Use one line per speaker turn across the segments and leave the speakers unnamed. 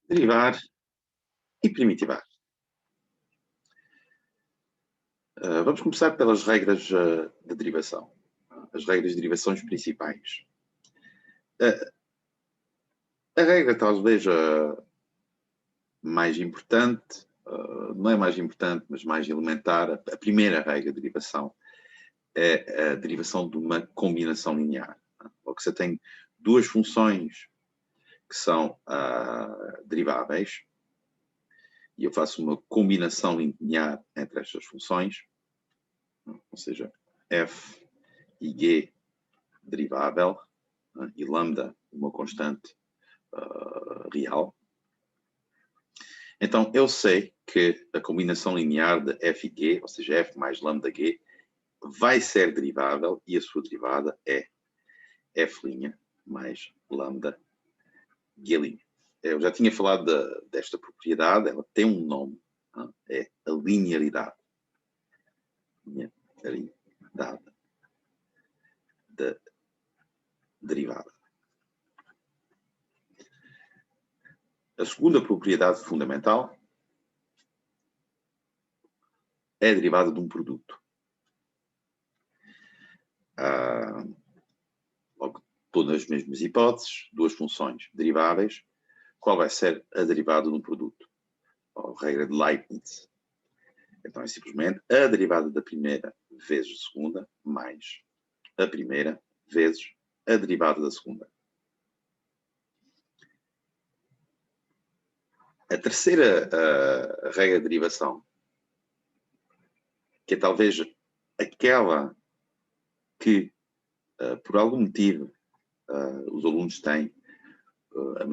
derivar e primitivar. Vamos começar pelas regras de derivação. As regras de derivações principais. A regra talvez mais importante, não é mais importante, mas mais elementar, a primeira regra de derivação é a derivação de uma combinação linear. Ou que você tem duas funções que são deriváveis, e eu faço uma combinação linear entre estas funções, ou seja, f e g derivável, e lambda uma constante real. Então, eu sei que a combinação linear de f e g, ou seja, f mais lambda g, vai ser derivável e a sua derivada é f' mais lambda g'. Eu já tinha falado desta propriedade, ela tem um nome, é a linearidade. Linearidade da derivada. A segunda propriedade fundamental é a derivada de um produto. Logo, todas as mesmas hipóteses, duas funções deriváveis, qual vai ser a derivada de um produto? Ou regra de Leibniz. Então é simplesmente a derivada da primeira vezes a segunda mais a primeira vezes a derivada da segunda. A terceira regra de derivação, que é talvez aquela que, por algum motivo, os alunos têm a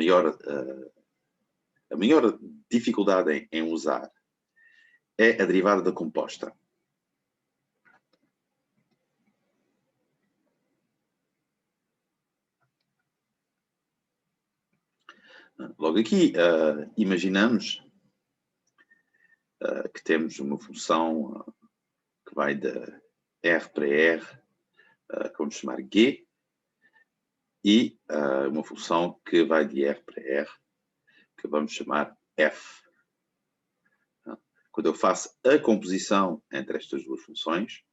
maior dificuldade em usar, é a derivada da composta. Logo aqui, imaginamos que temos uma função que vai de R para R, que vamos chamar G, e uma função que vai de R para R, que vamos chamar F. Quando eu faço a composição entre estas duas funções,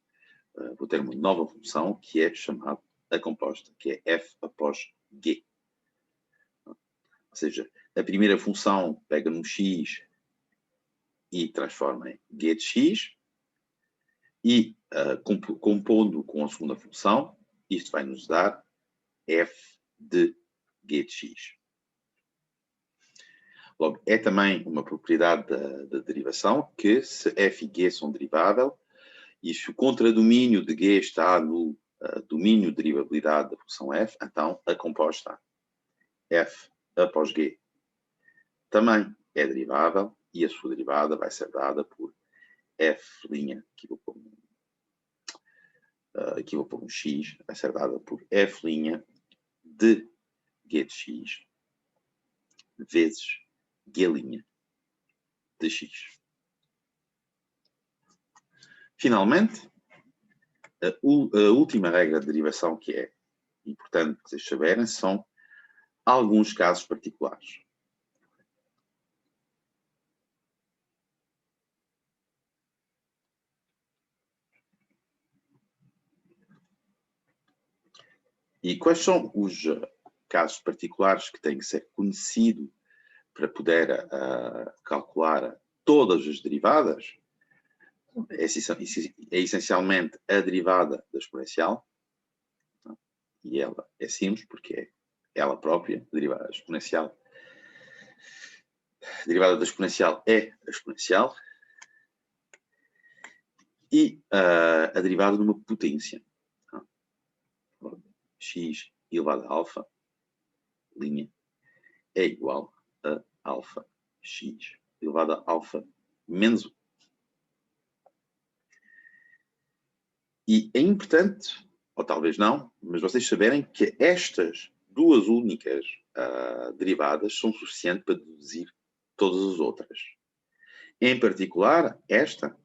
vou ter uma nova função que é chamada a composta, que é F após G. Ou seja, a primeira função pega num X e transforma em G de X, e compondo com a segunda função, isto vai nos dar F de G de X. Logo, é também uma propriedade da derivação que, se f e g são deriváveis, e se o contradomínio de g está no domínio de derivabilidade da função f, então a composta f após g também é derivável e a sua derivada vai ser dada por f', aqui vou pôr um x, vai ser dada por f' de g de x vezes g' de x. Finalmente, a última regra de derivação que é importante que vocês saberem são alguns casos particulares. E quais são os casos particulares que têm que ser conhecidos para poder calcular todas as derivadas? É essencialmente a derivada da exponencial, e ela é simples porque é ela própria, derivada exponencial. A derivada da exponencial é a exponencial, e a derivada de uma potência. X elevado a alfa, linha, é igual a alfa x elevado a alfa menos 1. E é importante, ou talvez não, mas vocês saberem que estas duas únicas derivadas são suficientes para deduzir todas as outras. Em particular, esta,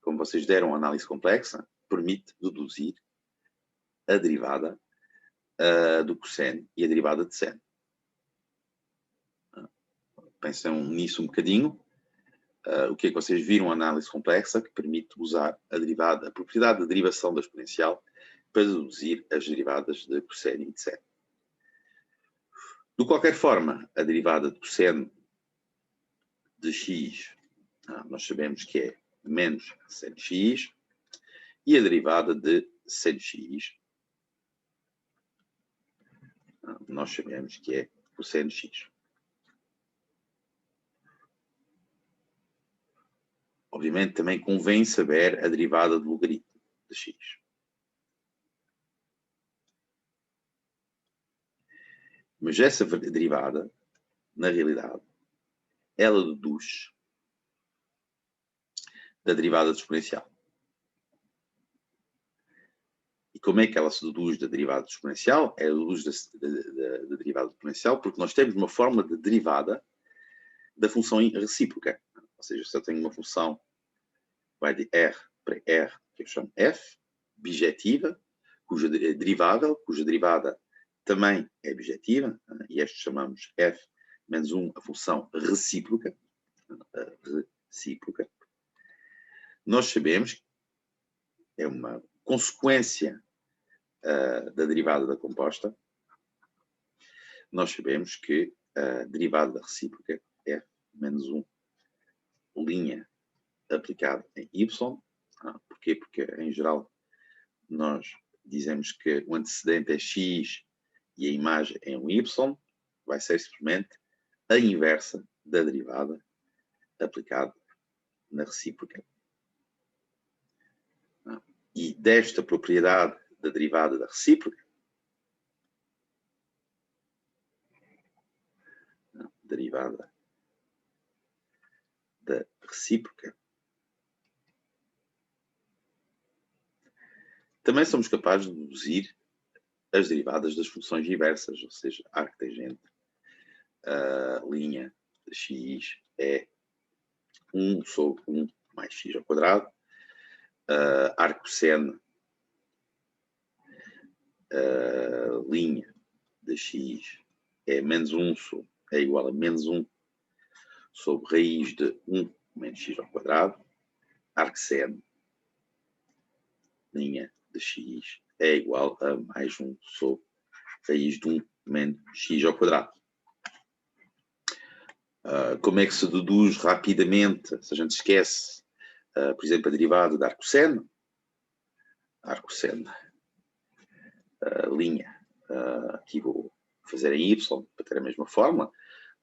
como vocês deram análise complexa, permite deduzir a derivada do cosseno e a derivada de seno. Pensem nisso um bocadinho. O que é que vocês viram? A análise complexa que permite usar a propriedade de derivação da exponencial para deduzir as derivadas de cosseno e de seno. De qualquer forma, a derivada de cosseno de x, nós sabemos que é menos seno x, e a derivada de seno x, nós sabemos que é cosseno x. Obviamente, também convém saber a derivada do logaritmo de x. Mas essa derivada, na realidade, ela deduz da derivada exponencial. E como é que ela se deduz da derivada exponencial? Ela deduz da derivada exponencial porque nós temos uma forma de derivada da função recíproca. Ou seja, se eu tenho uma função vai de R para R, que eu chamo f, bijetiva, cuja derivada também é bijetiva, e esta chamamos f menos 1, a função recíproca. Nós sabemos que é uma consequência da derivada da composta. Nós sabemos que a derivada da recíproca é menos 1 linha aplicada em y. Porquê? Porque, em geral, nós dizemos que o antecedente é x e a imagem é um y. Vai ser simplesmente a inversa da derivada aplicada na recíproca. E desta propriedade da derivada da recíproca, derivada da recíproca, também somos capazes de deduzir as derivadas das funções inversas, ou seja, arctangente, a linha de x é 1 sobre 1 mais x ao quadrado, arcosseno, a linha de x é menos 1 é igual a menos 1 sobre raiz de 1 menos x ao quadrado, arcseno, linha de x é igual a mais 1 sobre raiz de 1 menos x ao quadrado. Como é que se deduz rapidamente, se a gente esquece, por exemplo, a derivada de arcosseno? Arcosseno, linha, aqui vou fazer em y para ter a mesma fórmula.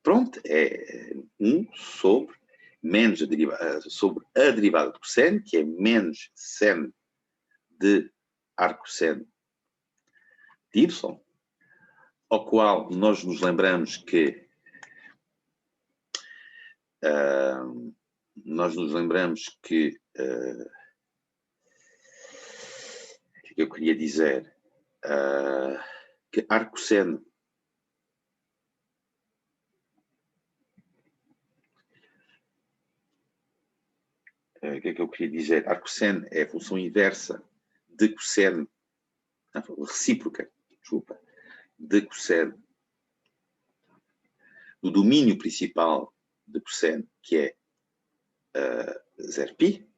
Pronto, é 1 sobre menos sobre a derivada de cosseno, que é menos seno de arcosseno de y, ao qual nós nos lembramos que o que eu queria dizer? Que arcosseno o que é que eu queria dizer? Arcosseno é a função inversa de cosseno, recíproca, desculpa, de cosseno do domínio principal de cosseno, que é 0π.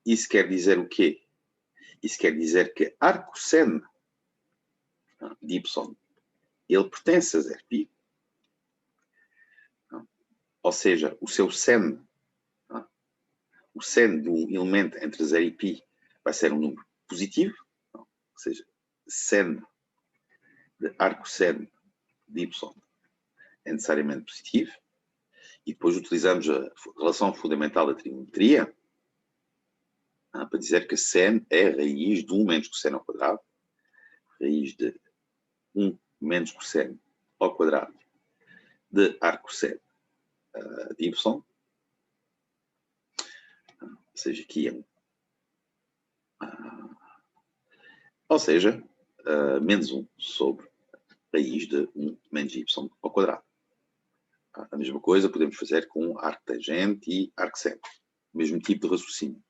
Isso quer dizer o quê? Isso quer dizer que arcosseno de y, ele pertence a 0π. Ou seja, o seu seno, o seno de um elemento entre 0 e π vai ser um número positivo, ou seja, seno de arcosseno de y é necessariamente positivo, e depois utilizamos a relação fundamental da trigonometria para dizer que seno é a raiz de 1 menos cosseno ao quadrado, raiz de 1 menos cosseno ao quadrado de arcosseno de y, ou seja, aqui é ou seja, menos 1 sobre raiz de 1 menos y ao quadrado. A mesma coisa podemos fazer com arctangente e arcseno. O mesmo tipo de raciocínio.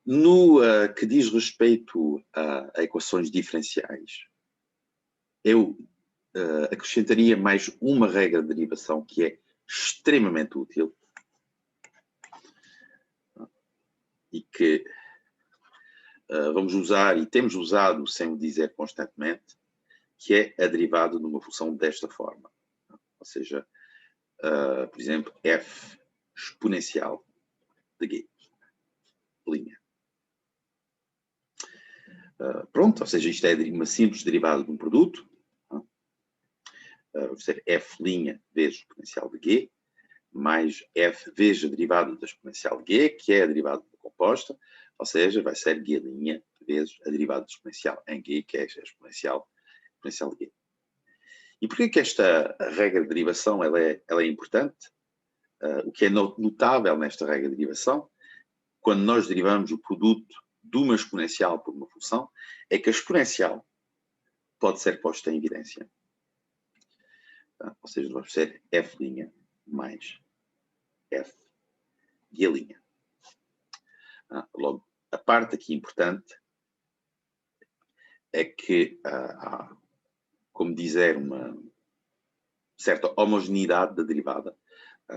No que diz respeito a equações diferenciais, eu acrescentaria mais uma regra de derivação que é extremamente útil e que vamos usar e temos usado sem o dizer constantemente, que é a derivada de uma função desta forma. Ou seja, por exemplo, f exponencial de g, linha. Pronto, ou seja, isto é uma simples derivada de um produto. Vai ser f' vezes exponencial de g, mais f vezes a derivada da exponencial de g, que é a derivada da composta, ou seja, vai ser g' vezes a derivada de exponencial em g, que é a exponencial de g. E porquê que esta regra de derivação ela é importante? O que é notável nesta regra de derivação, quando nós derivamos o produto de uma exponencial por uma função, é que a exponencial pode ser posta em evidência. Ou seja, vai ser f' mais f g'. Logo, a parte aqui importante é que há, como dizer, uma certa homogeneidade da derivada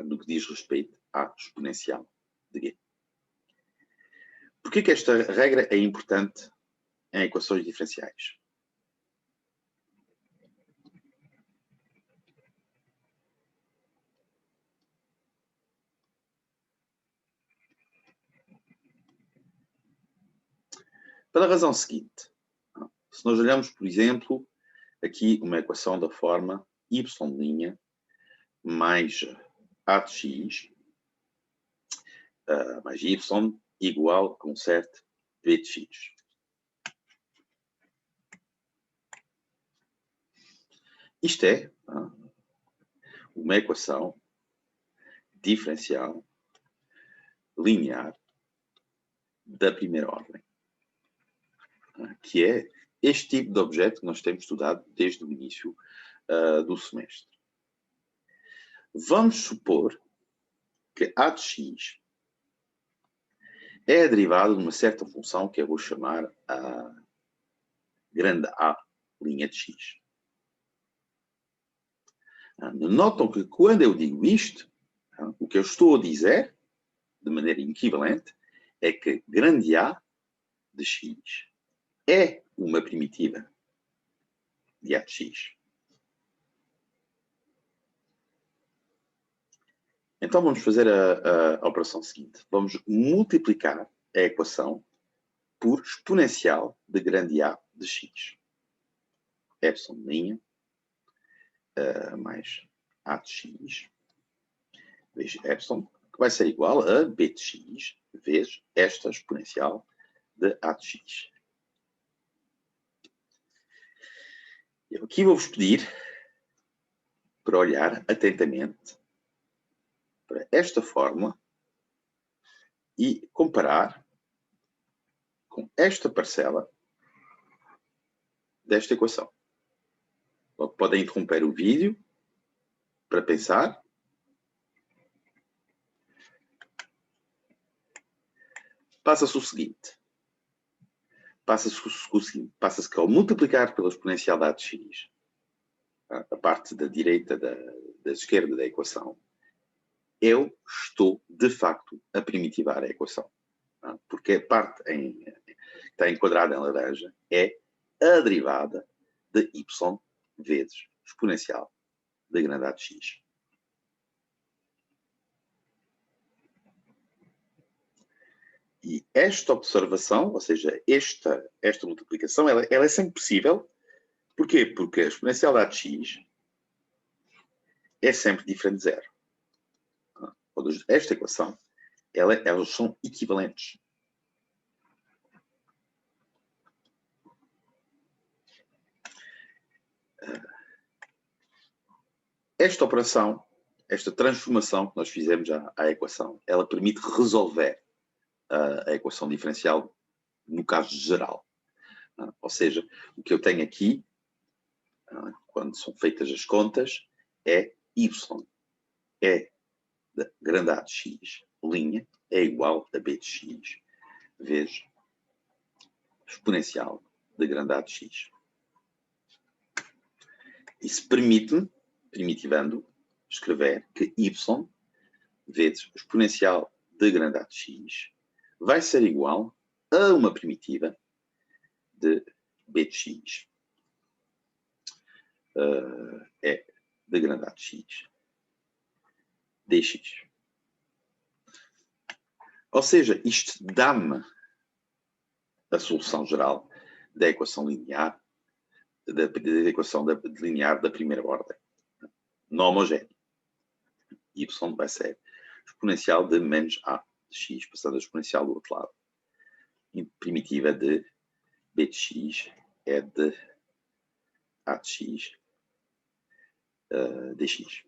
no que diz respeito à exponencial de g. Porquê que esta regra é importante em equações diferenciais? Pela razão seguinte, se nós olhamos, por exemplo, aqui uma equação da forma y' mais a de x mais y igual a um certo b de x. Isto é uma equação diferencial linear da primeira ordem, que é este tipo de objeto que nós temos estudado desde o início do semestre. Vamos supor que a de x é a derivada de uma certa função que eu vou chamar a grande A' de x. Notam que quando eu digo isto, o que eu estou a dizer, de maneira equivalente, é que grande A de x é uma primitiva de A de x. Então vamos fazer a operação seguinte. Vamos multiplicar a equação por exponencial de grande A de x. Epsilon' mais A de x vezes epsilon, que vai ser igual a b de x vezes esta exponencial de A de x. Eu aqui vou-vos pedir para olhar atentamente para esta fórmula e comparar com esta parcela desta equação. Podem interromper o vídeo para pensar. Passa-se o seguinte. Passa-se que ao multiplicar pela exponencial da A de x, a parte da direita da esquerda da equação, eu estou, de facto, a primitivar a equação. Porque a parte que está enquadrada em laranja é a derivada de y vezes exponencial da grande A de x. E esta observação, ou seja, esta multiplicação, ela é sempre possível. Porquê? Porque a exponencial da A de x é sempre diferente de zero. Esta equação, elas são equivalentes. Esta operação, esta transformação que nós fizemos à equação, ela permite resolver a equação diferencial no caso geral. Ou seja, o que eu tenho aqui, quando são feitas as contas, é y é da grande A de x, linha, é igual a b de x, vezes exponencial de grandade x. Isso permite-me, primitivando, escrever que y vezes exponencial de grandade x vai ser igual a uma primitiva de b de x é de grandade x dx. Ou seja, isto dá-me a solução geral da equação linear, da equação linear da primeira ordem, não homogénea. Y vai ser exponencial de menos a de x, passando a exponencial do outro lado. E primitiva de b de x é de a de x dx.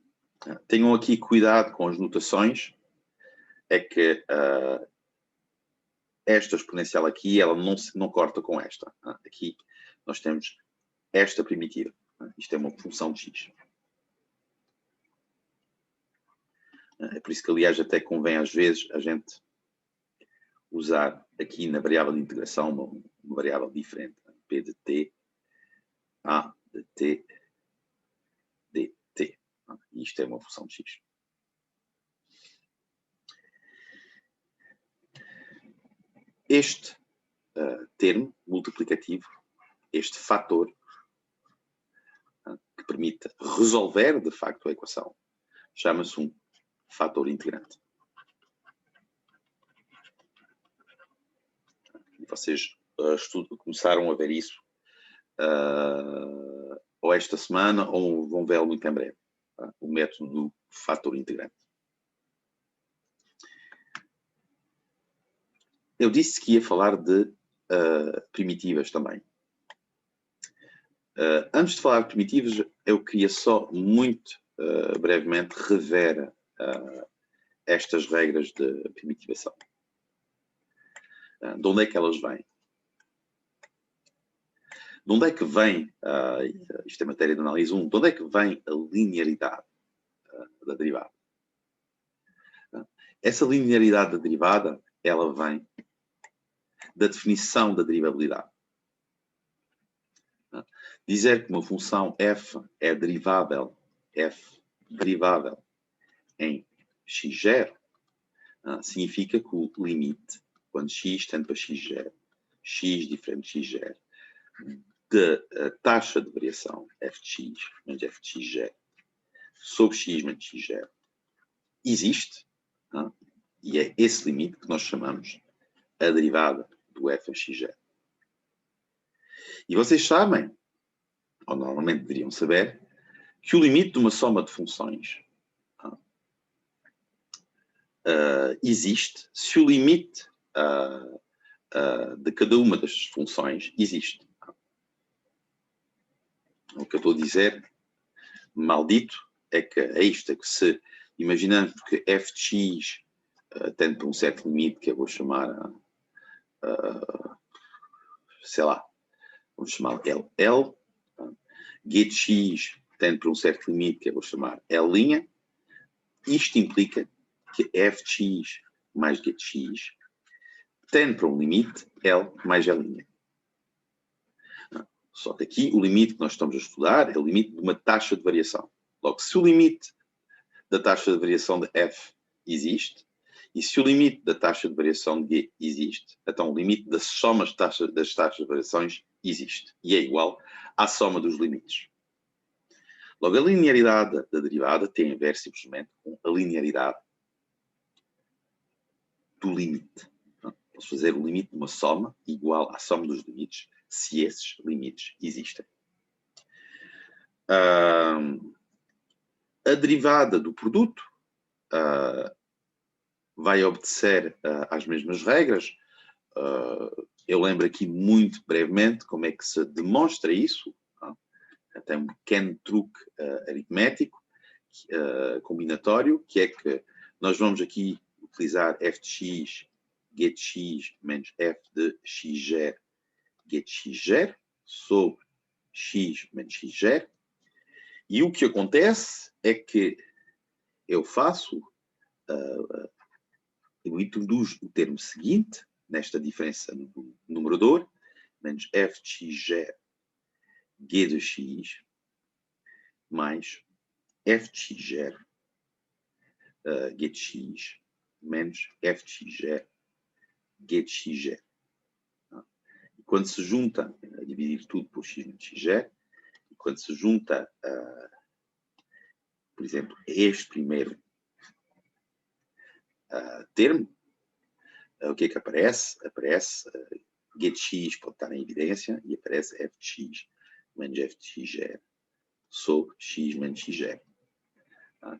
Tenham aqui cuidado com as notações, é que esta exponencial aqui, ela não corta com esta. Aqui nós temos esta primitiva. Isto é uma função de x. É por isso que, aliás, até convém às vezes a gente usar aqui na variável de integração uma variável diferente. P de t, A de t, dt. Isto é uma função de x. Este termo multiplicativo, este fator, que permite resolver, de facto, a equação, chama-se um fator integrante. E vocês começaram a ver isso ou esta semana ou vão vê-lo muito em breve. O método do fator integrante. Eu disse que ia falar de primitivas também. Antes de falar de primitivas, eu queria só muito brevemente rever estas regras de primitivação. De onde é que elas vêm? De onde é que vem, isto é matéria de análise 1, de onde é que vem a linearidade da derivada? Essa linearidade da derivada, ela vem da definição da derivabilidade. Dizer que uma função f é derivável, em x0, significa que o limite, quando x tende para x0, x diferente de x0, da taxa de variação f de x menos f de x0 sobre x menos x0 existe, e é esse limite que nós chamamos a derivada do f em x0. E vocês sabem, ou normalmente deveriam saber, que o limite de uma soma de funções existe se o limite de cada uma das funções existe. O que eu estou a dizer, maldito, é que se imaginamos que f de x tende para um certo limite que eu vou chamar, sei lá, vamos chamar L, g de x tende para um certo limite que eu vou chamar L', isto implica que f de x mais g de x tende para um limite L mais L'. Só que aqui o limite que nós estamos a estudar é o limite de uma taxa de variação. Logo, se o limite da taxa de variação de f existe, e se o limite da taxa de variação de g existe, então o limite das somas das taxas de variações existe. E é igual à soma dos limites. Logo, a linearidade da derivada tem a ver simplesmente com a linearidade do limite. Posso fazer o limite de uma soma igual à soma dos limites, se esses limites existem. A derivada do produto vai obedecer às mesmas regras. Eu lembro aqui muito brevemente como é que se demonstra isso. Tem um pequeno truque aritmético combinatório, que é que nós vamos aqui utilizar f de x, g de x menos f de x0, g de x0 sobre x menos x0. E o que acontece é que eu faço, eu introduzo o termo seguinte, nesta diferença no numerador, menos f de x g de x, mais f de x g de x, menos f de x g de x. E quando se junta, a dividir tudo por x menos x, e quando se junta, por exemplo, este primeiro termo, o que é que aparece? Aparece g de x pode estar em evidência e aparece f de x menos f de x sobre x menos x.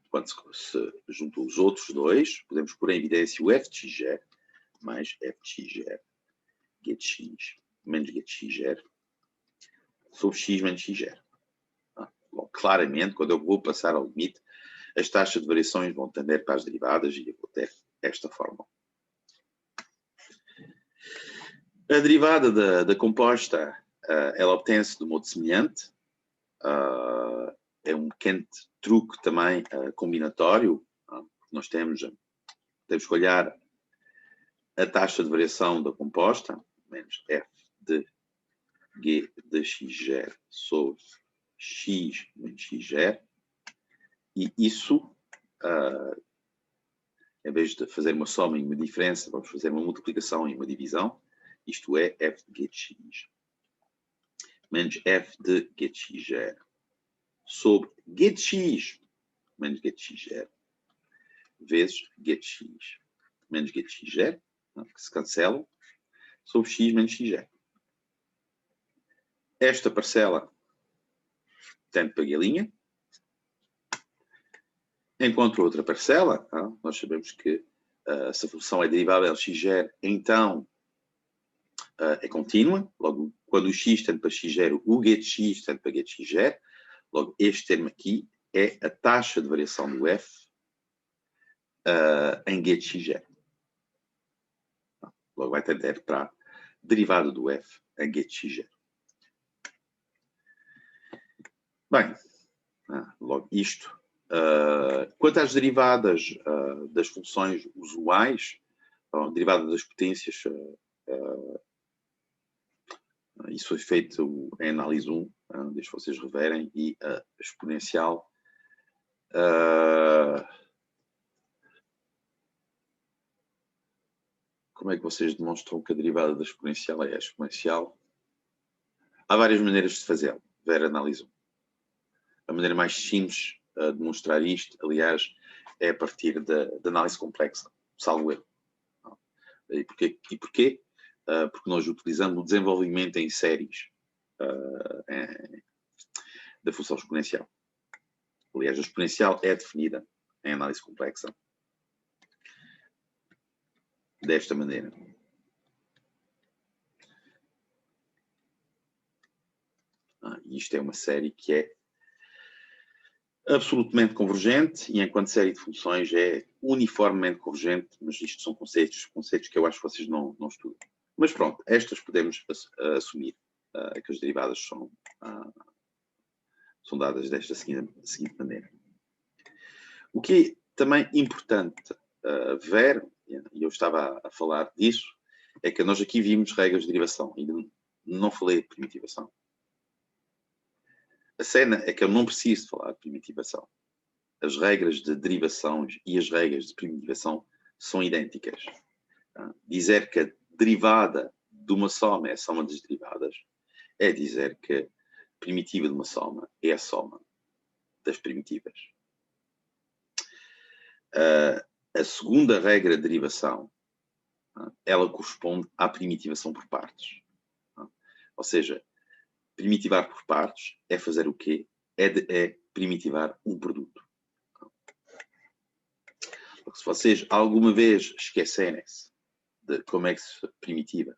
Quando se juntam os outros dois, podemos pôr em evidência o f de x mais f de x, g de x menos g de x sobre x menos x. Bom, claramente, quando eu vou passar ao limite, as taxas de variações vão tender para as derivadas e eu vou ter esta fórmula. A derivada da composta, ela obtém-se de modo semelhante. É um pequeno truque também combinatório. Nós temos que olhar a taxa de variação da composta, menos f de g de x sobre x menos x, e isso, em vez de fazer uma soma e uma diferença, vamos fazer uma multiplicação e uma divisão, isto é f de g de x menos f de g de x sobre g de x menos g de x vezes g de x menos g de x, que se cancela, sobre x menos x. Esta parcela tem de paguelinha, enquanto a outra parcela, nós sabemos que se a função é derivável de x, então é contínua. Logo, quando o x tende para x, o g de x tende para g de x. Logo, este termo aqui é a taxa de variação do f em g de x. Logo, vai tender para a derivada do f em g de x. Bem, logo isto. Quanto às derivadas das funções usuais, derivada das potências, isso foi feito em análise 1, deixo vocês reverem, e a exponencial. Como é que vocês demonstram que a derivada da exponencial é a exponencial? Há várias maneiras de fazê-lo, ver análise 1. A maneira mais simples de demonstrar isto, aliás, é a partir da análise complexa, salvo erro. E porquê? Porque nós utilizamos o desenvolvimento em séries da função exponencial. Aliás, a exponencial é definida em análise complexa desta maneira. Isto é uma série que é absolutamente convergente e, enquanto série de funções, é uniformemente convergente, mas isto são conceitos que eu acho que vocês não estudam. Mas pronto, estas podemos assumir que as derivadas são dadas desta seguinte maneira. O que é também importante ver, e eu estava a falar disso, é que nós aqui vimos regras de derivação, ainda não falei de primitivação. A cena é que eu não preciso falar de primitivação. As regras de derivações e as regras de primitivação são idênticas. Dizer que a derivada de uma soma é a soma das derivadas é dizer que a primitiva de uma soma é a soma das primitivas. A segunda regra de derivação, ela corresponde à primitivação por partes. Ou seja, primitivar por partes é fazer o quê? É primitivar um produto. Porque se vocês alguma vez esquecerem-se de como é que se primitiva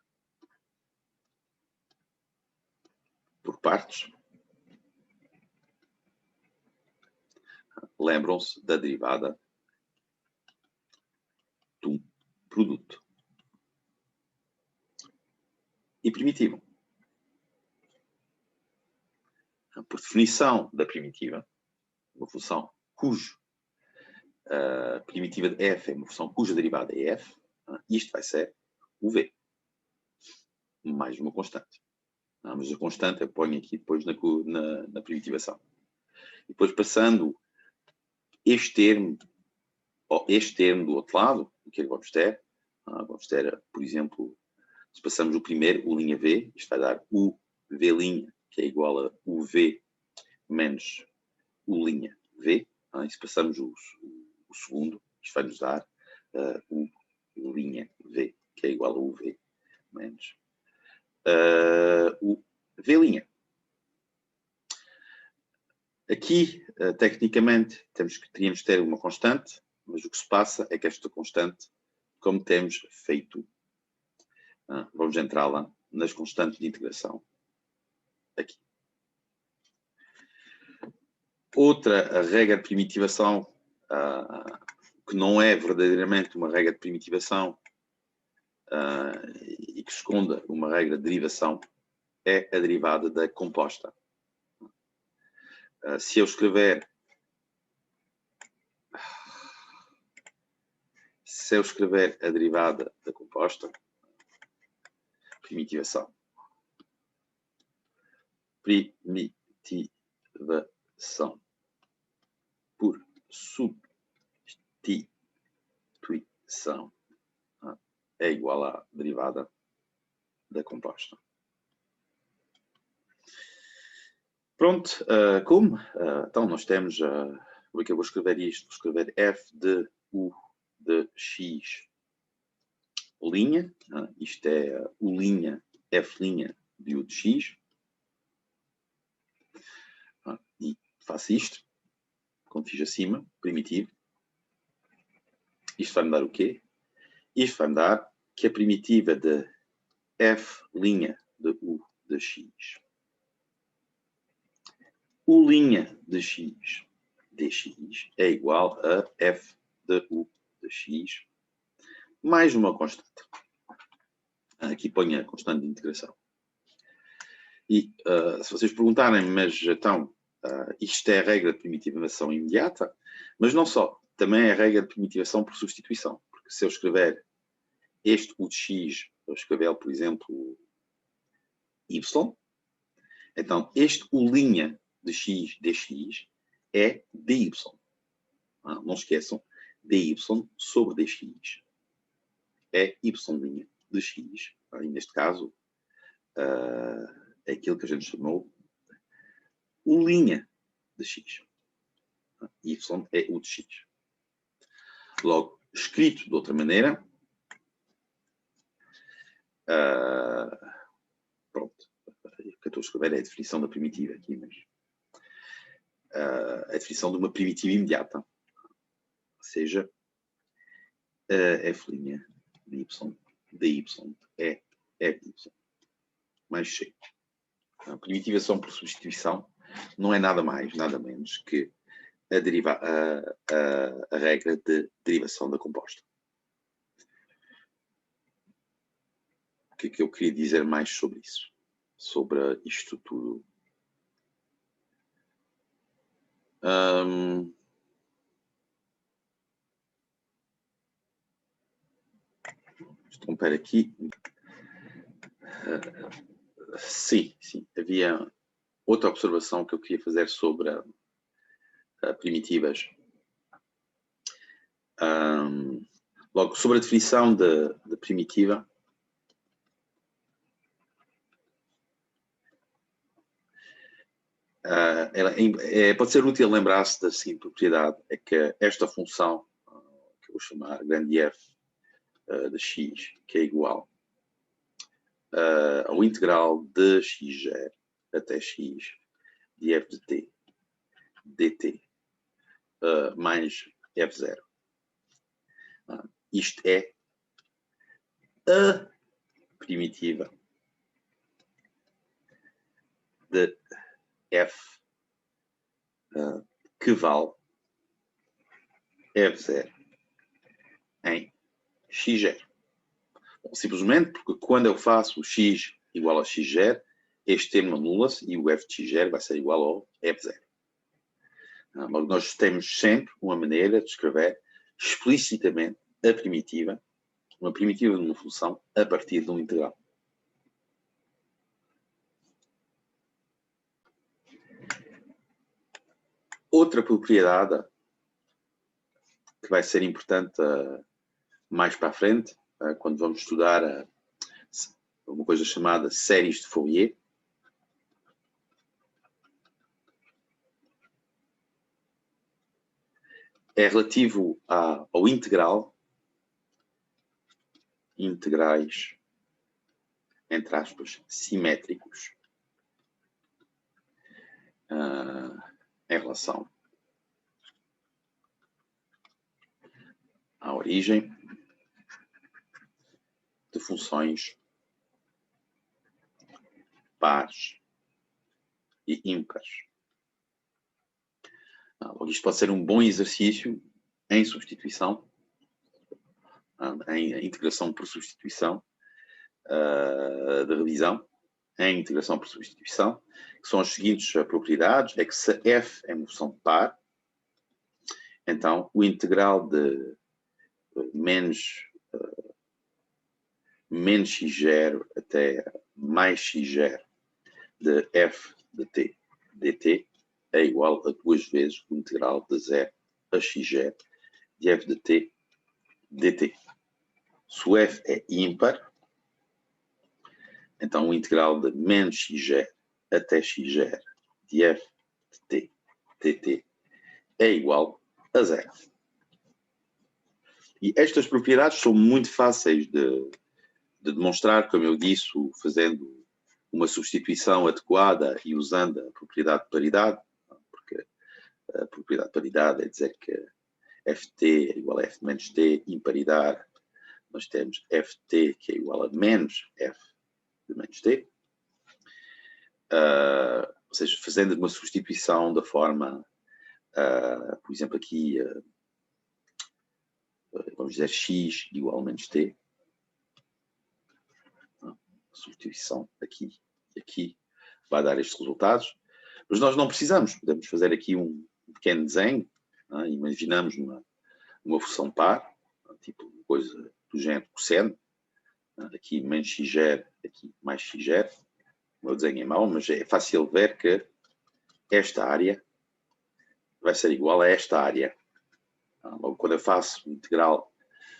por partes, lembram-se da derivada de um produto. E primitivam. Por definição da primitiva, uma função cujo primitiva de f é uma função cuja derivada é f, isto vai ser o v. mais uma constante. Mas a constante eu ponho aqui depois na primitivação. E depois passando este termo do outro lado, o que é que vamos ter? Vamos ter, por exemplo, se passamos o primeiro, o linha V, isto vai dar U V', que é igual a UV menos U linha V. E se passamos o segundo, isto vai nos dar U linha V, que é igual a UV menos U V'. Aqui, tecnicamente, teríamos de ter uma constante, mas o que se passa é que esta constante, como temos feito, vamos entrar lá nas constantes de integração. Aqui. Outra regra de primitivação, que não é verdadeiramente uma regra de primitivação e que esconda uma regra de derivação, é a derivada da composta. Se eu escrever a derivada da composta, primitivação por substituição é igual à derivada da composta. Pronto, como? Então nós temos, como é que eu vou escrever isto? Vou escrever f de u de x linha, isto é u linha, f linha de u de x, e faço isto, como fiz acima, primitivo. Isto vai-me dar o quê? Isto vai-me dar que a primitiva de f' de u de x, u' de x dx é igual a f de u de x mais uma constante. Aqui ponho a constante de integração. E se vocês perguntarem, mas então, isto é a regra de primitivação imediata, mas não só, também é a regra de primitivação por substituição. Porque se eu escrever este u de x, eu escrever, por exemplo, y, então este u' de x dx é dy. Não esqueçam, dy sobre dx é y' de x. E neste caso, é aquilo que a gente chamou u' de x. Y é u de x. Logo, escrito de outra maneira, pronto, o que eu estou a escrever é a definição da primitiva aqui, mas a definição de uma primitiva imediata, ou seja, f' de y dy é f y mais c. A primitivação por substituição não é nada mais, nada menos que a regra de derivação da composta. O que é que eu queria dizer mais sobre isso? Sobre isto tudo. Vou interromper aqui. Sim. Havia outra observação que eu queria fazer sobre primitivas. Logo, sobre a definição de primitiva. Pode ser útil lembrar-se da seguinte propriedade, é que esta função, que eu vou chamar grande f de x, que é igual ao integral de x0 até x de f de t dt mais f0. Isto é a primitiva de f que vale f0 em x0. Bom, simplesmente porque quando eu faço o x igual a x0, este termo anula-se e o f de x0 vai ser igual ao f0. Mas nós temos sempre uma maneira de escrever explicitamente a primitiva, uma primitiva de uma função a partir de um integral. Outra propriedade que vai ser importante mais para a frente, quando vamos estudar uma coisa chamada séries de Fourier. É relativo ao integrais, entre aspas, simétricos, em relação à origem de funções pares e ímpares. Isto pode ser um bom exercício em substituição, em integração por substituição, de revisão, em integração por substituição, que são as seguintes propriedades: é que se f é uma função par, então o integral de menos x0 até mais x0 de f de t dt é igual a 2 vezes o integral de 0 a x0 de f de t dt. Se o f é ímpar, então o integral de menos x0 até x0 de f de t dt é igual a 0. E estas propriedades são muito fáceis de demonstrar, como eu disse, fazendo uma substituição adequada e usando a propriedade de paridade, porque a propriedade de paridade é dizer que ft é igual a f menos t, imparidade, nós temos ft que é igual a menos f de menos t, ou seja, fazendo uma substituição da forma, por exemplo, aqui, vamos dizer x igual a menos t, substituição aqui e aqui vai dar estes resultados, mas nós não precisamos, podemos fazer aqui um pequeno desenho, imaginamos uma função par, tipo coisa do género cosseno, aqui menos x0, aqui mais x0, o meu desenho é mau, mas é fácil ver que esta área vai ser igual a esta área. Logo, quando eu faço o integral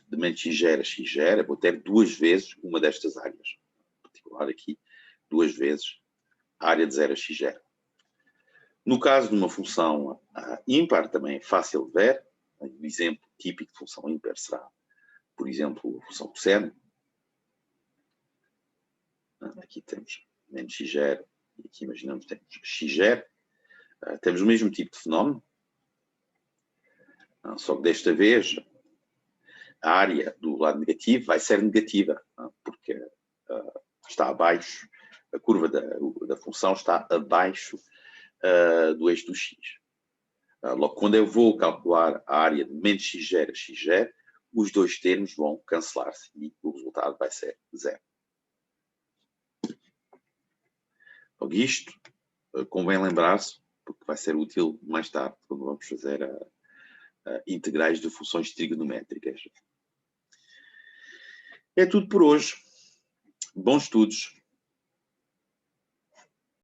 de menos x0 a x0, eu vou ter 2 vezes uma destas áreas. Em particular aqui, 2 vezes a área de 0 a x0. No caso de uma função ímpar, também é fácil de ver. Um exemplo típico de função ímpar será, por exemplo, a função cosseno. Aqui temos menos x0 e aqui imaginamos que temos x0. Temos o mesmo tipo de fenómeno, só que desta vez a área do lado negativo vai ser negativa, porque está abaixo, a curva da função está abaixo do eixo do x. Logo, quando eu vou calcular a área de menos x0 a x0, os dois termos vão cancelar-se e o resultado vai ser 0. Logo, isto convém lembrar-se, porque vai ser útil mais tarde, quando vamos fazer integrais de funções trigonométricas. É tudo por hoje. Bons estudos.